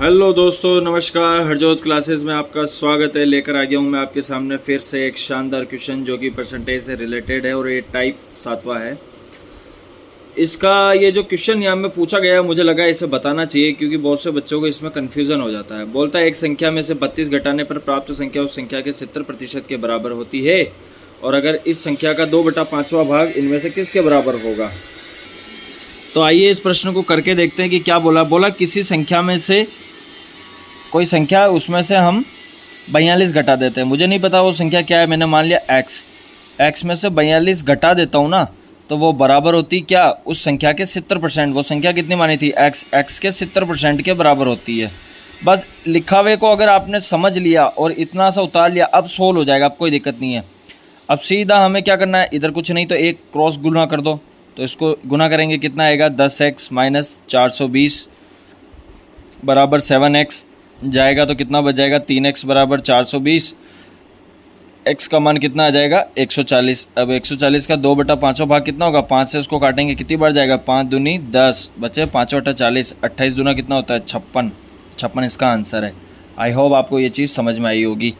Hello दोस्तों, नमस्कार। Harjot classes में आपका स्वागत है। लेकर आ गया हूँ मैं आपके सामने फिर से एक शानदार क्वेश्चन जो कि परसेंटेज से रिलेटेड है और ये टाइप 7वां है। इसका ये जो क्वेश्चन यहाँ में पूछा गया है, मुझे लगा इसे बताना चाहिए क्योंकि बहुत से बच्चों को इसमें कन्फ्यूज़न हो जाता है। बोलता है एक संख्या में से 32 घटाने पर प्राप्त संख्या उस संख्या के 70% के बराबर होती है, और अगर इस संख्या का 2/5वां भाग इनमें से किसके बराबर होगा। तो आइए इस प्रश्न को करके देखते हैं कि क्या बोला किसी संख्या में से कोई संख्या, उसमें से हम 42 घटा देते हैं। मुझे नहीं पता वो संख्या क्या है, मैंने मान लिया x में से 42 घटा देता हूँ ना, तो वो बराबर होती क्या, उस संख्या के 70%। वो संख्या कितनी मानी थी, x के 70% के बराबर होती है। बस लिखा हुए को अगर आपने समझ लिया और इतना सा उतार लिया, अब सोल्व हो जाएगा, अब कोई दिक्कत नहीं है। अब सीधा हमें क्या करना है, इधर कुछ नहीं तो एक क्रॉस गुना कर दो, तो इसको गुना करेंगे कितना आएगा, 10x माइनस 420 बराबर 7x जाएगा, तो कितना बच जाएगा, 3x बराबर 420। x का मान कितना आ जाएगा, 140। अब 140 का 2/5वां भाग कितना होगा, 5 से उसको काटेंगे, कितनी बार जाएगा, 5 दूनी 10, बचे 5/40, 28 दूना कितना होता है, 56 इसका आंसर है। आई होप आपको ये चीज़ समझ में आई होगी।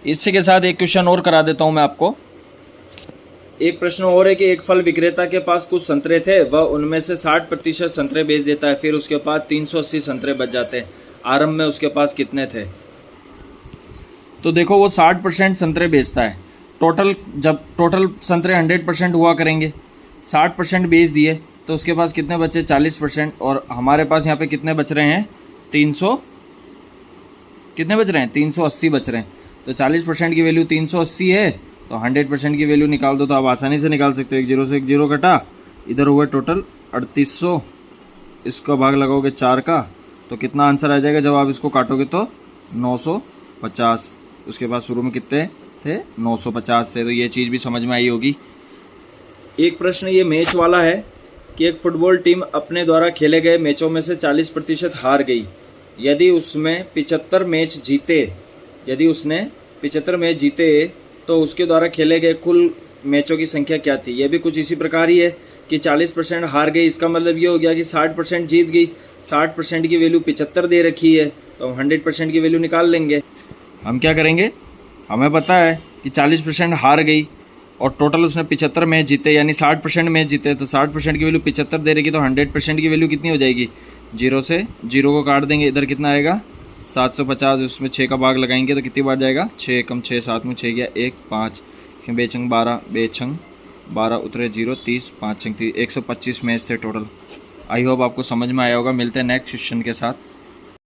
इसी के साथ एक क्वेश्चन और करा देता हूँ मैं आपको। एक प्रश्न और है कि एक फल विक्रेता के पास कुछ संतरे थे, वह उनमें से 60% संतरे बेच देता है, फिर उसके पास 380 संतरे बच जाते हैं। आरंभ में उसके पास कितने थे। तो देखो वो 60% संतरे बेचता है। जब टोटल संतरे 100% हुआ करेंगे, 60% बेच दिए तो उसके पास कितने बचे, 40%। और हमारे पास यहाँ पे कितने बच रहे हैं, 380 बच रहे हैं। तो 40% की वैल्यू 380 है, तो 100% की वैल्यू निकाल दो, तो आप आसानी से निकाल सकते हो। एक जीरो से एक जीरो कटा, इधर हुए टोटल 3800, इसका भाग लगाओगे 4 का, तो कितना आंसर आ जाएगा, जब आप इसको काटोगे तो 950। उसके बाद शुरू में कितने थे, 950 थे। तो ये चीज़ भी समझ में आई होगी। एक प्रश्न ये मैच वाला है कि एक फुटबॉल टीम अपने द्वारा खेले गए मैचों में से 40% हार गई। यदि उसने 75 मैच जीते तो उसके द्वारा खेले गए कुल मैचों की संख्या क्या थी। यह भी कुछ इसी प्रकार ही है कि 40% हार गई, इसका मतलब ये हो गया कि 60% जीत गई। 60% की वैल्यू 75 दे रखी है, तो हम 100% की वैल्यू निकाल लेंगे। हम क्या करेंगे, हमें पता है कि 40% हार गई और टोटल उसने 75 मैच जीते, यानी 60% मैच जीते, तो 60% की वैल्यू 75 दे रही, तो 100% की वैल्यू कितनी हो जाएगी, 0 से 0 को काट देंगे, इधर कितना आएगा 750। उसमें 6 का भाग लगाएंगे तो कितनी बार जाएगा, 6 कम 6 7 में 6 गया 1 5, बेचंग 12 उतरे 0 30 5 125 मैच से टोटल। आई होप आपको समझ में आया होगा। मिलते हैं नेक्स्ट क्वेश्चन के साथ।